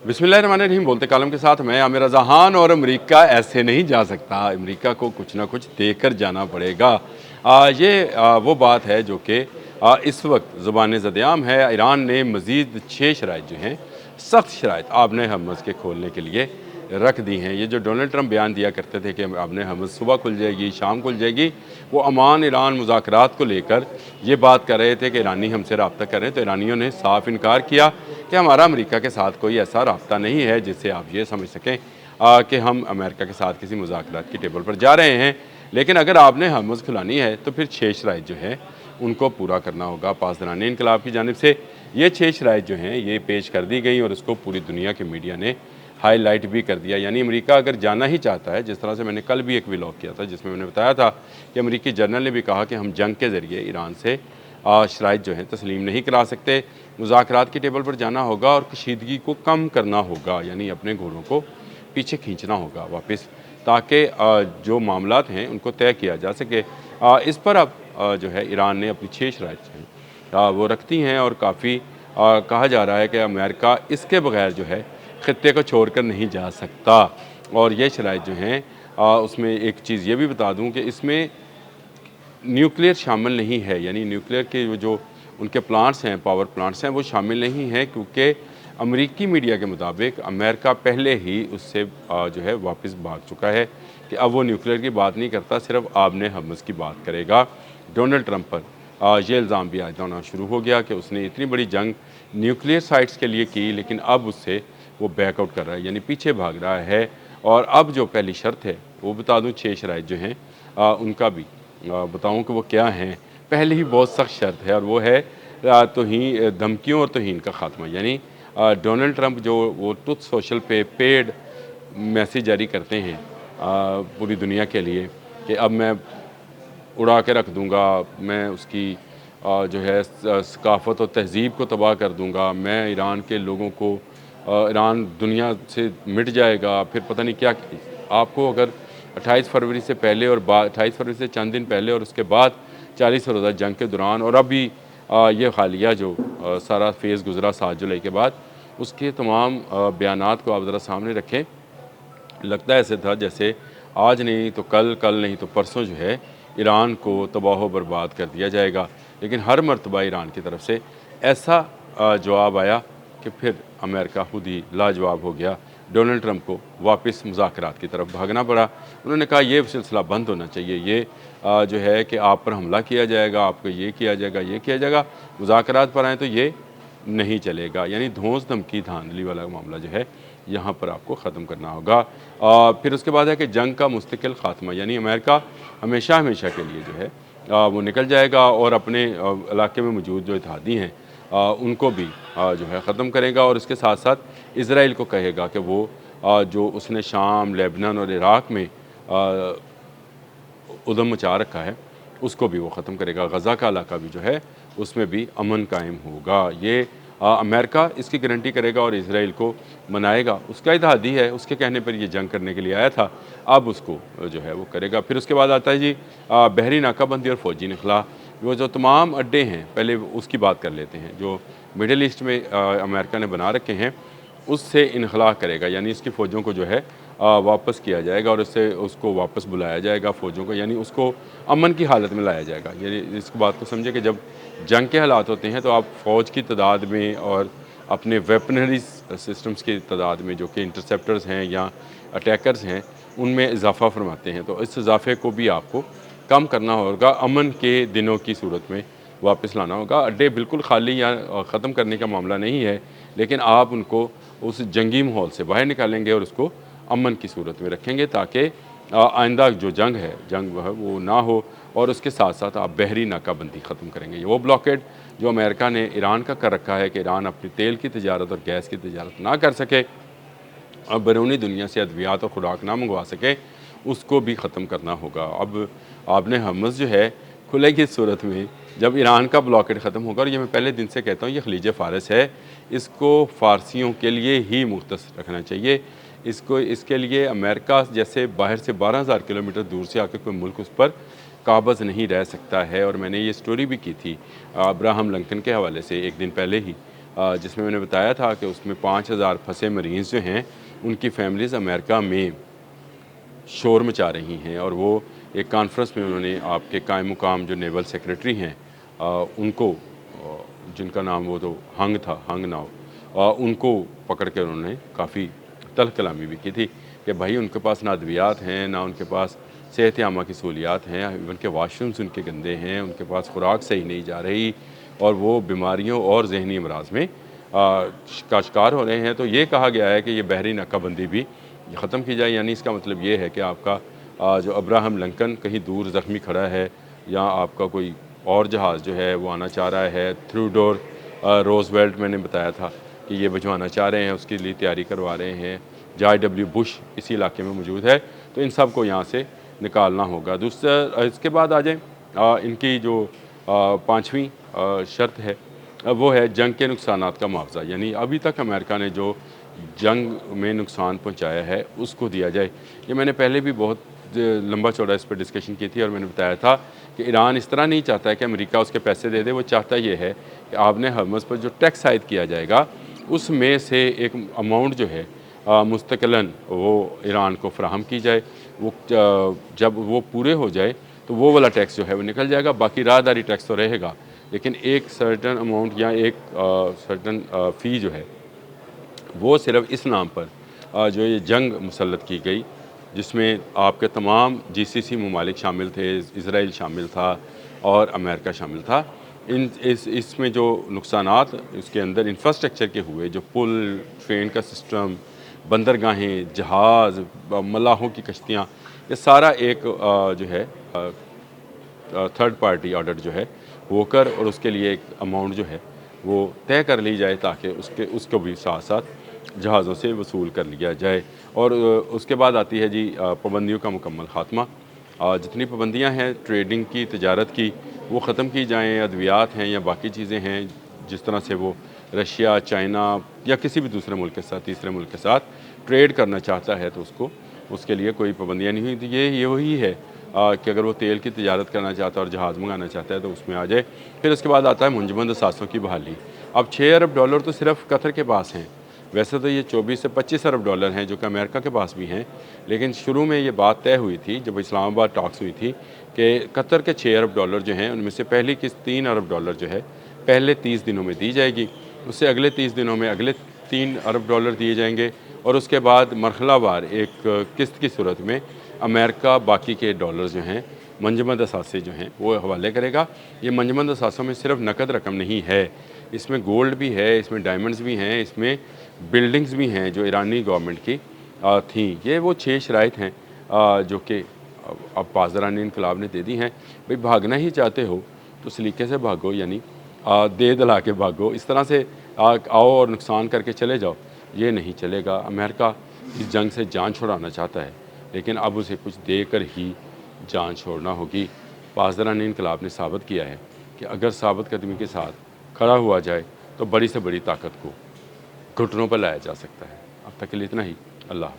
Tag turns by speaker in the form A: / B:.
A: बिस्मिल्लाहिर्रहमानिर्रहीम। बोलते कालम के साथ मैं आमिर जहान। और अमेरिका ऐसे नहीं जा सकता, अमेरिका को कुछ ना कुछ देकर जाना पड़ेगा। वो बात है जो कि इस वक्त ज़ुबान ज़द-ए-आम है। ईरान ने मज़ीद 6 शराइत जो हैं, सख्त शराइत आबने हर्मुज़ के खोलने के लिए रख दी हैं। ये जो डोनाल्ड ट्रंप बयान दिया करते थे कि आबने हर्मुज़ सुबह खुल जाएगी, शाम खुल जाएगी, वो अमान ईरान मुज़ाकरात को लेकर ये बात कर रहे थे कि ईरानी हमसे रब्ता करें, तो ईरानियों ने साफ इनकार किया कि हमारा अमेरिका के साथ कोई ऐसा रब्ता नहीं है जिससे आप ये समझ सकें कि हम अमेरिका के साथ किसी मुज़ाकरात की टेबल पर जा रहे हैं। लेकिन अगर आपने हर्मुज़ खुलानी है तो फिर 6 शराइत जो है उनको पूरा करना होगा। पासदारान इनकलाब की जानिब से ये 6 शराइत जो हैं ये पेश कर दी गई और इसको पूरी दुनिया के मीडिया ने हाईलाइट भी कर दिया। यानी अमेरिका अगर जाना ही चाहता है, जिस तरह से मैंने कल भी एक व्लॉग किया था जिसमें मैंने बताया था कि अमेरिकी जनरल ने भी कहा कि हम जंग के ज़रिए ईरान से शराइत जो हैं तस्लीम नहीं करा सकते, मुज़ाकरात की टेबल पर जाना होगा और कशीदगी को कम करना होगा, यानी अपने घोड़ों को पीछे खींचना होगा वापस, ताकि जो मामलात हैं उनको तय किया जा सके। इस पर अब जो है ईरान ने अपनी 6 शराइत जो हैं वो रखती हैं और काफ़ी कहा जा रहा है कि अमेरिका इसके बगैर जो है ख़ित्ते को छोड़कर नहीं जा सकता। और ये शराइत जो हैं उसमें एक चीज़ ये भी बता दूँ कि इसमें न्यूक्लियर शामिल नहीं है, यानी न्यूक्लियर के जो उनके प्लांट्स हैं, पावर प्लांट्स हैं, वो शामिल नहीं हैं, क्योंकि अमेरिकी मीडिया के मुताबिक अमेरिका पहले ही उससे जो है वापस भाग चुका है कि अब वो न्यूक्लियर की बात नहीं करता, सिर्फ आबने हर्मुज़ की बात करेगा। डोनाल्ड ट्रंप पर ये इल्ज़ाम भी आयद होना शुरू हो गया कि उसने इतनी बड़ी जंग न्यूक्लियर साइट्स के लिए की, लेकिन अब उससे वो बैकआउट कर रहा है, यानी पीछे भाग रहा है। और अब जो पहली शर्त है वो बता दूँ, 6 शराइत जो हैं उनका भी बताऊँ कि वो क्या हैं। पहले ही बहुत सख्त शर्त है और वो है तौहीन, धमकियों और तौहीन का ख़ात्मा। यानी डोनाल्ड ट्रंप जो वो ट्रुथ सोशल पे पेड मैसेज जारी करते हैं पूरी दुनिया के लिए कि अब मैं उड़ा के रख दूँगा, मैं उसकी जो है सकाफ़त और तहज़ीब को तबाह कर दूँगा, मैं ईरान के लोगों को ईरान दुनिया से मिट जाएगा, फिर पता नहीं क्या। आपको अगर 28 फरवरी से पहले और 28 फरवरी से चंद दिन पहले और उसके बाद 40 रोज़ा जंग के दौरान और अभी ये हालिया जो सारा फेज़ गुज़रा 7 जुलाई के बाद, उसके तमाम बयानात को आप ज़रा सामने रखें। लगता ऐसे था जैसे आज नहीं तो कल, कल नहीं तो परसों जो है ईरान को तबाह बर्बाद कर दिया जाएगा। लेकिन हर मर्तबा ईरान की तरफ से ऐसा जवाब आया कि फिर अमेरिका खुद ही लाजवाब हो गया। डोनाल्ड ट्रंप को वापस मुज़ाकरात की तरफ भागना पड़ा। उन्होंने कहा ये सिलसिला बंद होना चाहिए, ये जो है कि आप पर हमला किया जाएगा, आपको ये किया जाएगा, ये किया जाएगा, मुज़ाकरात पर आएँ तो ये नहीं चलेगा। यानी धौंस धमकी धांधली वाला मामला जो है यहाँ पर आपको ख़त्म करना होगा। फिर उसके बाद है कि जंग का मुस्तकिल ख़ात्मा, यानी अमेरिका हमेशा हमेशा के लिए जो है वो निकल जाएगा और अपने इलाके में मौजूद जो इत्तेहादी हैं उनको भी जो है ख़त्म करेगा। और इसके साथ साथ इसराइल को कहेगा कि वो जो उसने शाम, लेबनान और इराक़ में उधम मचा रखा है उसको भी वो ख़त्म करेगा। गज़ा का इलाका भी जो है उसमें भी अमन कायम होगा। ये अमेरिका इसकी गारंटी करेगा और इसराइल को मनाएगा। उसका इत्तेहादी है, उसके कहने पर ये जंग करने के लिए आया था, अब उसको जो है वो करेगा। फिर उसके बाद आता है जी बहरी नाकाबंदी और फ़ौजी इनखला। वो जो तमाम अड्डे हैं, पहले उसकी बात कर लेते हैं, जो मिडल ईस्ट में अमेरिका ने बना रखे हैं, उससे इनखला करेगा, यानी इसकी फ़ौजों को जो है वापस किया जाएगा और उससे उसको वापस बुलाया जाएगा फ़ौजों को, यानी उसको अमन की हालत में लाया जाएगा। यानी इस बात को समझे कि जब जंग के हालात होते हैं तो आप फ़ौज की तादाद में और अपने वेपनरी सिस्टम्स की तादाद में, जो कि इंटरसेप्टर्स हैं या अटैकर्स हैं, उनमें इजाफ़ा फरमाते हैं। तो इस इजाफ़े को भी आपको कम करना होगा, अमन के दिनों की सूरत में वापस लाना होगा। अड्डे बिल्कुल खाली या ख़त्म करने का मामला नहीं है, लेकिन आप उनको उस जंगी माहौल से बाहर निकालेंगे और उसको अमन की सूरत में रखेंगे, ताकि आइंदा जो जंग है, जंग वो ना हो। और उसके साथ साथ आप बहरी नाकाबंदी ख़त्म करेंगे। वो ब्लॉकेड जो अमेरिका ने ईरान का कर रखा है कि ईरान अपनी तेल की तजारत और गैस की तजारत ना कर सके और बैरूनी दुनिया से अद्वियात और खुराक ना मंगवा सके, उसको भी ख़त्म करना होगा। अब आपने हर्मुज़ जो है खुलेगी इस सूरत में जब ईरान का ब्लॉकेड ख़त्म होगा। और ये मैं पहले दिन से कहता हूँ, ये खलीज फ़ारस है, इसको फ़ारसियों के लिए ही मुख्तस रखना चाहिए। इसके लिए अमेरिका जैसे बाहर से 12,000 किलोमीटर दूर से आकर कोई मुल्क उस पर काबज़ नहीं रह सकता है। और मैंने ये स्टोरी भी की थी अब्राहम लिंकन के हवाले से एक दिन पहले ही, जिसमें मैंने बताया था कि उसमें 5000 फंसे मरीज़ जो हैं उनकी फैमिलीज़ अमेरिका में शोर मचा रही हैं। और वो एक कॉन्फ्रेंस में उन्होंने आपके कायम मुकाम जो नेवल सेक्रेटरी हैं उनको जिनका नाम वो तो हंग नाव उनको पकड़ कर उन्होंने काफ़ी तल्ख़ कलामी भी की थी कि भाई उनके पास ना अद्वियात हैं, ना उनके पास सेहत आमा की सहूलियात हैं, इवन के वाशरूम्स उनके गंदे हैं, उनके पास खुराक सही नहीं जा रही और वो बीमारियों और जहनी अमराज में का शिकार हो रहे हैं। तो ये कहा गया है कि ये बहरी नाकाबंदी भी ख़त्म की जाए। यानी इसका मतलब ये है कि आपका जो अब्राहम लिंकन कहीं दूर ज़ख्मी खड़ा है या आपका कोई और जहाज़ जो है वो आना चाह रहा है, थ्रूडोर रोज़वेल्ट मैंने बताया था कि ये भिजवाना चाह रहे हैं, उसके लिए तैयारी करवा रहे हैं। जॉर्ज डब्ल्यू बुश इसी इलाके में मौजूद है, तो इन सब को यहाँ से निकालना होगा। दूसरा इसके बाद आ जाए इनकी जो पाँचवीं शर्त है वो है जंग के नुकसानात का मुआवजा। यानी अभी तक अमेरिका ने जो जंग में नुकसान पहुंचाया है उसको दिया जाए। ये मैंने पहले भी बहुत लंबा चौड़ा इस पर डिस्कशन की थी और मैंने बताया था कि ईरान इस तरह नहीं चाहता है कि अमेरिका उसके पैसे दे दे। वो चाहता ये है कि आपने हर्मस पर जो टैक्स आयद किया जाएगा उसमें से एक अमाउंट जो है मुस्तकिलन वो ईरान को फ़राहम की जाए। वो जब वो पूरे हो जाए तो वो वाला टैक्स जो है वो निकल जाएगा, बाकी राहदारी टैक्स तो रहेगा, लेकिन एक सर्टन अमाउंट या एक सर्टन फ़ी जो है वो सिर्फ इस नाम पर जो ये जंग मुसल्लत की गई जिसमें आपके तमाम जीसीसी ममालिक शामिल थे, इसराइल शामिल था और अमेरिका शामिल था। इसमें जो नुकसानात उसके अंदर इंफ्रास्ट्रक्चर के हुए, जो पुल, ट्रेन का सिस्टम, बंदरगाहें, जहाज़, मलाहों की कश्तियाँ, ये सारा एक जो है थर्ड पार्टी ऑर्डर जो है वो कर और उसके लिए एक अमाउंट जो है वो तय कर ली जाए ताकि उसको भी साथ साथ जहाज़ों से वसूल कर लिया जाए। और उसके बाद आती है जी पाबंदियों का मुकम्मल ख़ात्मा। जितनी पाबंदियां हैं ट्रेडिंग की, तजारत की, वो ख़त्म की जाएँ। अद्वियात हैं या बाकी चीज़ें हैं जिस तरह से वो रशिया, चाइना या किसी भी दूसरे मुल्क के साथ, तीसरे मुल्क के साथ ट्रेड करना चाहता है तो उसके लिए कोई पाबंदियाँ नहीं हुई। तो ये वही है कि अगर वो तेल की तजारत करना चाहता है और जहाज़ मंगाना चाहता है तो उसमें आ जाए। फिर उसके बाद आता है मुंजमद असासों की बहाली। अब $6 अरब तो सिर्फ कतर के पास हैं। वैसे तो ये 24 से 25 अरब डॉलर हैं जो कि अमेरिका के पास भी हैं, लेकिन शुरू में ये बात तय हुई थी जब इस्लामाबाद टॉक्स हुई थी कि कतर के $6 अरब जो हैं उनमें से पहली किस्त $3 अरब जो है पहले 30 दिनों में दी जाएगी, उससे अगले 30 दिनों में अगले $3 अरब दिए जाएंगे और उसके बाद मरहलावार एक किस्त की सूरत में अमेरिका बाकी के डॉलर जो हैं मंजमद असासे जो हैं वो हवाले करेगा। ये मंजमद असासों में सिर्फ नकद रकम नहीं है, इसमें गोल्ड भी है, इसमें डायमंड्स भी हैं, इसमें बिल्डिंग्स भी हैं जो ईरानी गवर्नमेंट की थी। ये वो 6 शराइत हैं जो कि अब पासदारानी इनकलाब ने दे दी हैं। भाई भागना ही चाहते हो तो सलीके से भागो, यानी दे दला के भागो। इस तरह से आओ और नुकसान करके चले जाओ, ये नहीं चलेगा। अमेरिका इस जंग से जान छुड़ाना चाहता है, लेकिन अब उसे कुछ देकर ही जान छोड़ना होगी। पासदारानी इनकलाब ने साबित किया है कि अगर साबित कदमी के साथ खड़ा हुआ जाए तो बड़ी से बड़ी ताकत को घुटनों पर लाया जा सकता है। अब तक के लिए इतना ही। अल्लाह।